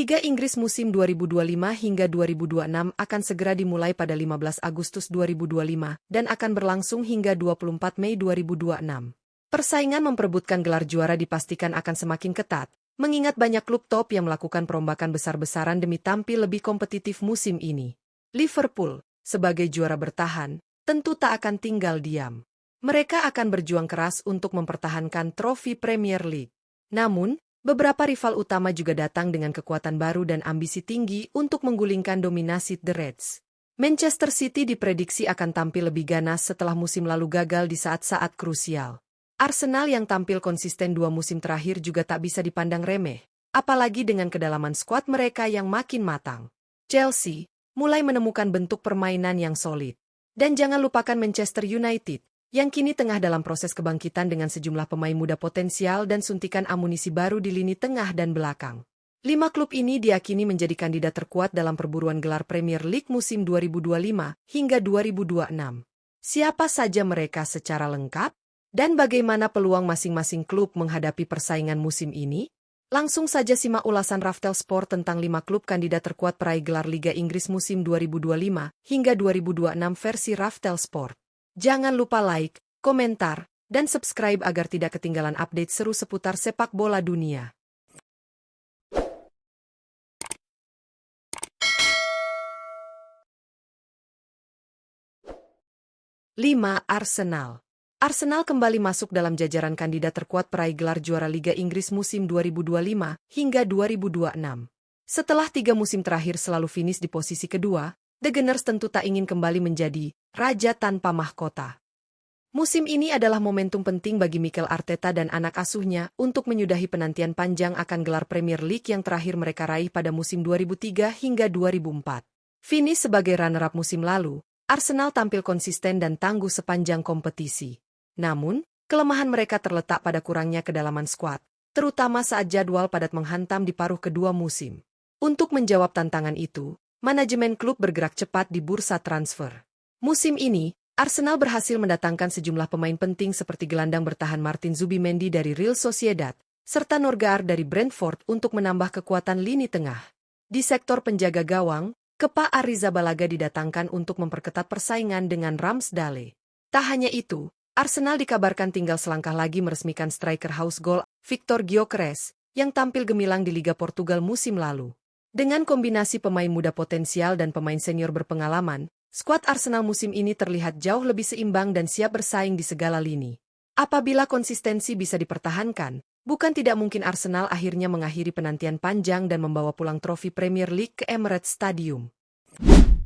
Liga Inggris musim 2025 hingga 2026 akan segera dimulai pada 15 Agustus 2025 dan akan berlangsung hingga 24 Mei 2026. Persaingan memperebutkan gelar juara dipastikan akan semakin ketat, mengingat banyak klub top yang melakukan perombakan besar-besaran demi tampil lebih kompetitif musim ini. Liverpool, sebagai juara bertahan, tentu tak akan tinggal diam. Mereka akan berjuang keras untuk mempertahankan trofi Premier League. Namun, beberapa rival utama juga datang dengan kekuatan baru dan ambisi tinggi untuk menggulingkan dominasi The Reds. Manchester City diprediksi akan tampil lebih ganas setelah musim lalu gagal di saat-saat krusial. Arsenal yang tampil konsisten 2 musim terakhir juga tak bisa dipandang remeh, apalagi dengan kedalaman skuad mereka yang makin matang. Chelsea mulai menemukan bentuk permainan yang solid. Dan jangan lupakan Manchester United, yang kini tengah dalam proses kebangkitan dengan sejumlah pemain muda potensial dan suntikan amunisi baru di lini tengah dan belakang. 5 klub ini diakini menjadi kandidat terkuat dalam perburuan gelar Premier League musim 2025 hingga 2026. Siapa saja mereka secara lengkap? Dan bagaimana peluang masing-masing klub menghadapi persaingan musim ini? Langsung saja simak ulasan Raftel Sport tentang 5 klub kandidat terkuat peraih gelar Liga Inggris musim 2025 hingga 2026 versi Raftel Sport. Jangan lupa like, komentar, dan subscribe agar tidak ketinggalan update seru seputar sepak bola dunia. 5. Arsenal. Arsenal kembali masuk dalam jajaran kandidat terkuat peraih gelar juara Liga Inggris musim 2025 hingga 2026. Setelah 3 musim terakhir selalu finish di posisi kedua, The Gunners tentu tak ingin kembali menjadi raja tanpa mahkota. Musim ini adalah momentum penting bagi Mikel Arteta dan anak asuhnya untuk menyudahi penantian panjang akan gelar Premier League yang terakhir mereka raih pada musim 2003 hingga 2004. Finish sebagai runner-up musim lalu, Arsenal tampil konsisten dan tangguh sepanjang kompetisi. Namun, kelemahan mereka terletak pada kurangnya kedalaman skuad, terutama saat jadwal padat menghantam di paruh kedua musim. Untuk menjawab tantangan itu, manajemen klub bergerak cepat di bursa transfer. Musim ini, Arsenal berhasil mendatangkan sejumlah pemain penting seperti gelandang bertahan Martin Zubimendi dari Real Sociedad, serta Norgaard dari Brentford untuk menambah kekuatan lini tengah. Di sektor penjaga gawang, Kepa Arrizabalaga didatangkan untuk memperketat persaingan dengan Ramsdale. Tak hanya itu, Arsenal dikabarkan tinggal selangkah lagi meresmikan striker House Goal Victor Gyökeres, yang tampil gemilang di Liga Portugal musim lalu. Dengan kombinasi pemain muda potensial dan pemain senior berpengalaman, skuad Arsenal musim ini terlihat jauh lebih seimbang dan siap bersaing di segala lini. Apabila konsistensi bisa dipertahankan, bukan tidak mungkin Arsenal akhirnya mengakhiri penantian panjang dan membawa pulang trofi Premier League ke Emirates Stadium.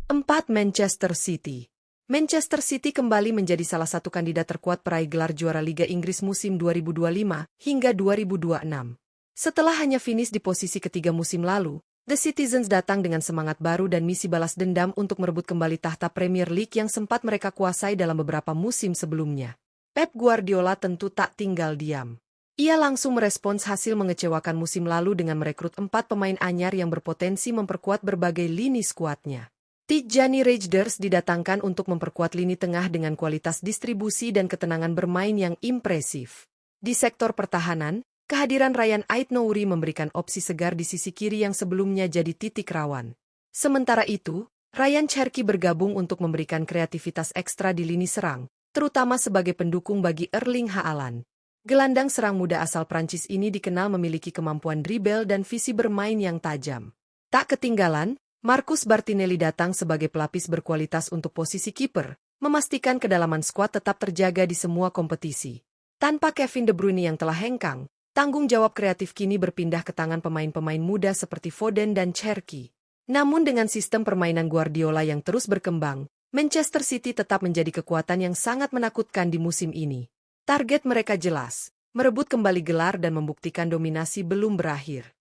4. Manchester City. Manchester City kembali menjadi salah satu kandidat terkuat peraih gelar juara Liga Inggris musim 2025 hingga 2026. Setelah hanya finish di posisi ketiga musim lalu, The Citizens datang dengan semangat baru dan misi balas dendam untuk merebut kembali tahta Premier League yang sempat mereka kuasai dalam beberapa musim sebelumnya. Pep Guardiola tentu tak tinggal diam. Ia langsung merespons hasil mengecewakan musim lalu dengan merekrut 4 pemain anyar yang berpotensi memperkuat berbagai lini skuadnya. Tijani Reijnders didatangkan untuk memperkuat lini tengah dengan kualitas distribusi dan ketenangan bermain yang impresif. Di sektor pertahanan, kehadiran Ryan Ait-Nouri memberikan opsi segar di sisi kiri yang sebelumnya jadi titik rawan. Sementara itu, Ryan Cherki bergabung untuk memberikan kreativitas ekstra di lini serang, terutama sebagai pendukung bagi Erling Haaland. Gelandang serang muda asal Prancis ini dikenal memiliki kemampuan dribble dan visi bermain yang tajam. Tak ketinggalan, Marcus Bartinelli datang sebagai pelapis berkualitas untuk posisi kiper, memastikan kedalaman skuad tetap terjaga di semua kompetisi. Tanpa Kevin De Bruyne yang telah hengkang, tanggung jawab kreatif kini berpindah ke tangan pemain-pemain muda seperti Foden dan Cherki. Namun dengan sistem permainan Guardiola yang terus berkembang, Manchester City tetap menjadi kekuatan yang sangat menakutkan di musim ini. Target mereka jelas, merebut kembali gelar dan membuktikan dominasi belum berakhir.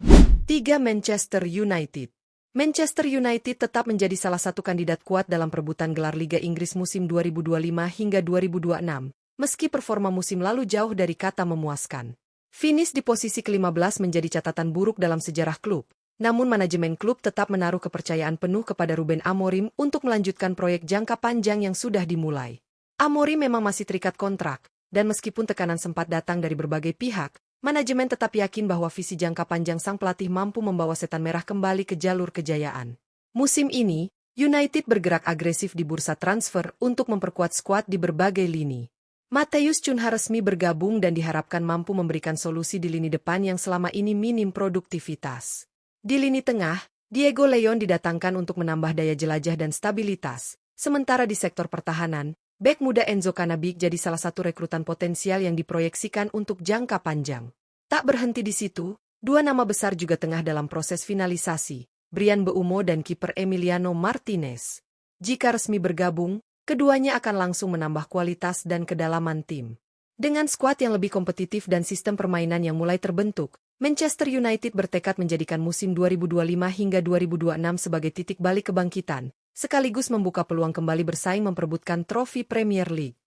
3. Manchester United. Manchester United tetap menjadi salah satu kandidat kuat dalam perebutan gelar Liga Inggris musim 2025 hingga 2026, meski performa musim lalu jauh dari kata memuaskan. Finish di posisi ke-15 menjadi catatan buruk dalam sejarah klub, namun manajemen klub tetap menaruh kepercayaan penuh kepada Ruben Amorim untuk melanjutkan proyek jangka panjang yang sudah dimulai. Amorim memang masih terikat kontrak, dan meskipun tekanan sempat datang dari berbagai pihak, manajemen tetap yakin bahwa visi jangka panjang sang pelatih mampu membawa Setan Merah kembali ke jalur kejayaan. Musim ini, United bergerak agresif di bursa transfer untuk memperkuat skuad di berbagai lini. Matheus Cunha resmi bergabung dan diharapkan mampu memberikan solusi di lini depan yang selama ini minim produktivitas. Di lini tengah, Diego Leon didatangkan untuk menambah daya jelajah dan stabilitas, sementara di sektor pertahanan, bek muda Enzo Canabik jadi salah satu rekrutan potensial yang diproyeksikan untuk jangka panjang. Tak berhenti di situ, dua nama besar juga tengah dalam proses finalisasi, Bryan Mbeumo dan kiper Emiliano Martinez. Jika resmi bergabung, keduanya akan langsung menambah kualitas dan kedalaman tim. Dengan skuad yang lebih kompetitif dan sistem permainan yang mulai terbentuk, Manchester United bertekad menjadikan musim 2025 hingga 2026 sebagai titik balik kebangkitan, sekaligus membuka peluang kembali bersaing memperebutkan trofi Premier League.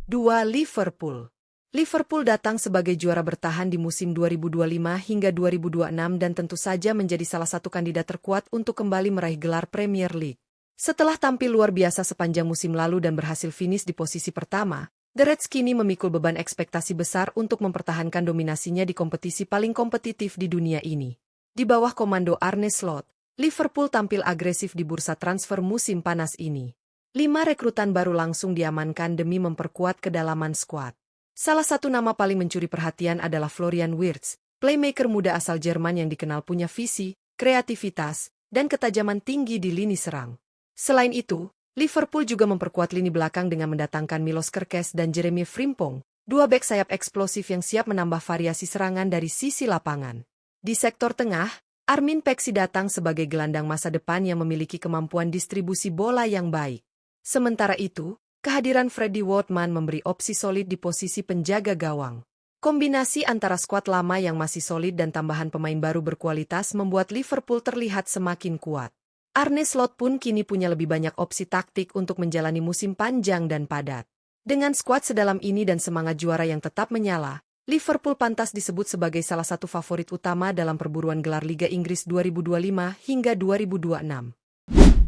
2. Liverpool. Liverpool datang sebagai juara bertahan di musim 2025 hingga 2026 dan tentu saja menjadi salah satu kandidat terkuat untuk kembali meraih gelar Premier League. Setelah tampil luar biasa sepanjang musim lalu dan berhasil finish di posisi pertama, The Reds kini memikul beban ekspektasi besar untuk mempertahankan dominasinya di kompetisi paling kompetitif di dunia ini. Di bawah komando Arne Slot, Liverpool tampil agresif di bursa transfer musim panas ini. 5 rekrutan baru langsung diamankan demi memperkuat kedalaman skuad. Salah satu nama paling mencuri perhatian adalah Florian Wirtz, playmaker muda asal Jerman yang dikenal punya visi, kreativitas, dan ketajaman tinggi di lini serang. Selain itu, Liverpool juga memperkuat lini belakang dengan mendatangkan Milos Kerkez dan Jeremy Frimpong, dua bek sayap eksplosif yang siap menambah variasi serangan dari sisi lapangan. Di sektor tengah, Armin Peksi datang sebagai gelandang masa depan yang memiliki kemampuan distribusi bola yang baik. Sementara itu, kehadiran Freddie Woodman memberi opsi solid di posisi penjaga gawang. Kombinasi antara skuad lama yang masih solid dan tambahan pemain baru berkualitas membuat Liverpool terlihat semakin kuat. Arne Slot pun kini punya lebih banyak opsi taktik untuk menjalani musim panjang dan padat. Dengan skuad sedalam ini dan semangat juara yang tetap menyala, Liverpool pantas disebut sebagai salah satu favorit utama dalam perburuan gelar Liga Inggris 2025 hingga 2026.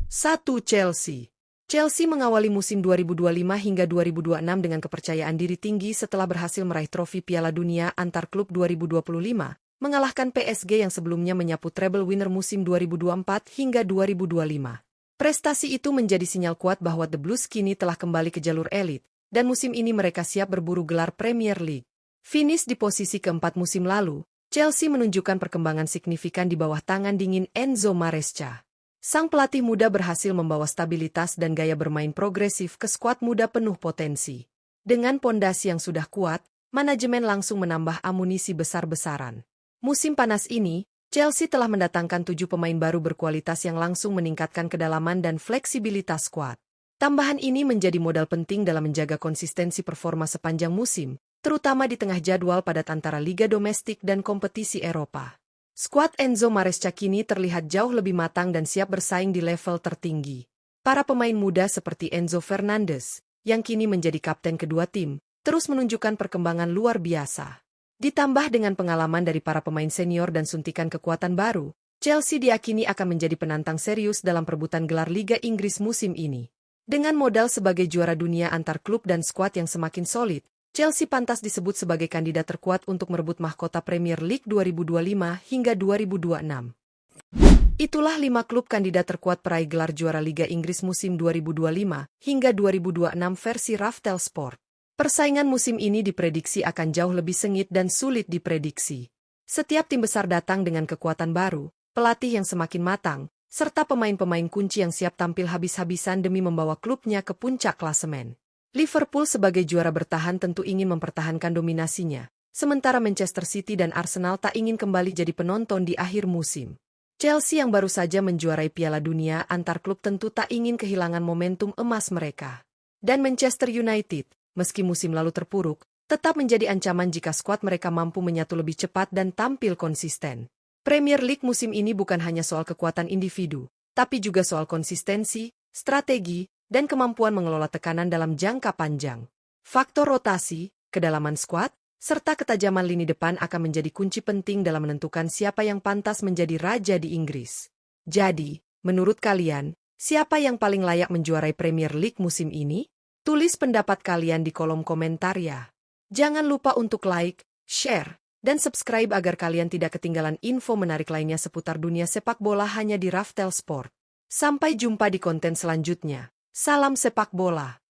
1. Chelsea mengawali musim 2025 hingga 2026 dengan kepercayaan diri tinggi setelah berhasil meraih trofi Piala Dunia antar klub 2025, mengalahkan PSG yang sebelumnya menyapu treble winner musim 2024 hingga 2025. Prestasi itu menjadi sinyal kuat bahwa The Blues kini telah kembali ke jalur elit, dan musim ini mereka siap berburu gelar Premier League. Finish di posisi keempat musim lalu, Chelsea menunjukkan perkembangan signifikan di bawah tangan dingin Enzo Maresca. Sang pelatih muda berhasil membawa stabilitas dan gaya bermain progresif ke skuad muda penuh potensi. Dengan pondasi yang sudah kuat, manajemen langsung menambah amunisi besar-besaran. Musim panas ini, Chelsea telah mendatangkan 7 pemain baru berkualitas yang langsung meningkatkan kedalaman dan fleksibilitas skuad. Tambahan ini menjadi modal penting dalam menjaga konsistensi performa sepanjang musim, terutama di tengah jadwal padat antara liga domestik dan kompetisi Eropa. Skuad Enzo Maresca kini terlihat jauh lebih matang dan siap bersaing di level tertinggi. Para pemain muda seperti Enzo Fernandez, yang kini menjadi kapten kedua tim, terus menunjukkan perkembangan luar biasa. Ditambah dengan pengalaman dari para pemain senior dan suntikan kekuatan baru, Chelsea diyakini akan menjadi penantang serius dalam perebutan gelar Liga Inggris musim ini. Dengan modal sebagai juara dunia antar klub dan skuad yang semakin solid, Chelsea pantas disebut sebagai kandidat terkuat untuk merebut mahkota Premier League 2025 hingga 2026. Itulah 5 klub kandidat terkuat peraih gelar juara Liga Inggris musim 2025 hingga 2026 versi Raftel Sport. Persaingan musim ini diprediksi akan jauh lebih sengit dan sulit diprediksi. Setiap tim besar datang dengan kekuatan baru, pelatih yang semakin matang, serta pemain-pemain kunci yang siap tampil habis-habisan demi membawa klubnya ke puncak klasemen. Liverpool sebagai juara bertahan tentu ingin mempertahankan dominasinya, sementara Manchester City dan Arsenal tak ingin kembali jadi penonton di akhir musim. Chelsea yang baru saja menjuarai Piala Dunia antar klub tentu tak ingin kehilangan momentum emas mereka. Dan Manchester United, meski musim lalu terpuruk, tetap menjadi ancaman jika skuad mereka mampu menyatu lebih cepat dan tampil konsisten. Premier League musim ini bukan hanya soal kekuatan individu, tapi juga soal konsistensi, strategi, dan kemampuan mengelola tekanan dalam jangka panjang. Faktor rotasi, kedalaman skuad, serta ketajaman lini depan akan menjadi kunci penting dalam menentukan siapa yang pantas menjadi raja di Inggris. Jadi, menurut kalian, siapa yang paling layak menjuarai Premier League musim ini? Tulis pendapat kalian di kolom komentar ya. Jangan lupa untuk like, share, Dan subscribe agar kalian tidak ketinggalan info menarik lainnya seputar dunia sepak bola hanya di Raftel Sport. Sampai jumpa di konten selanjutnya. Salam sepak bola.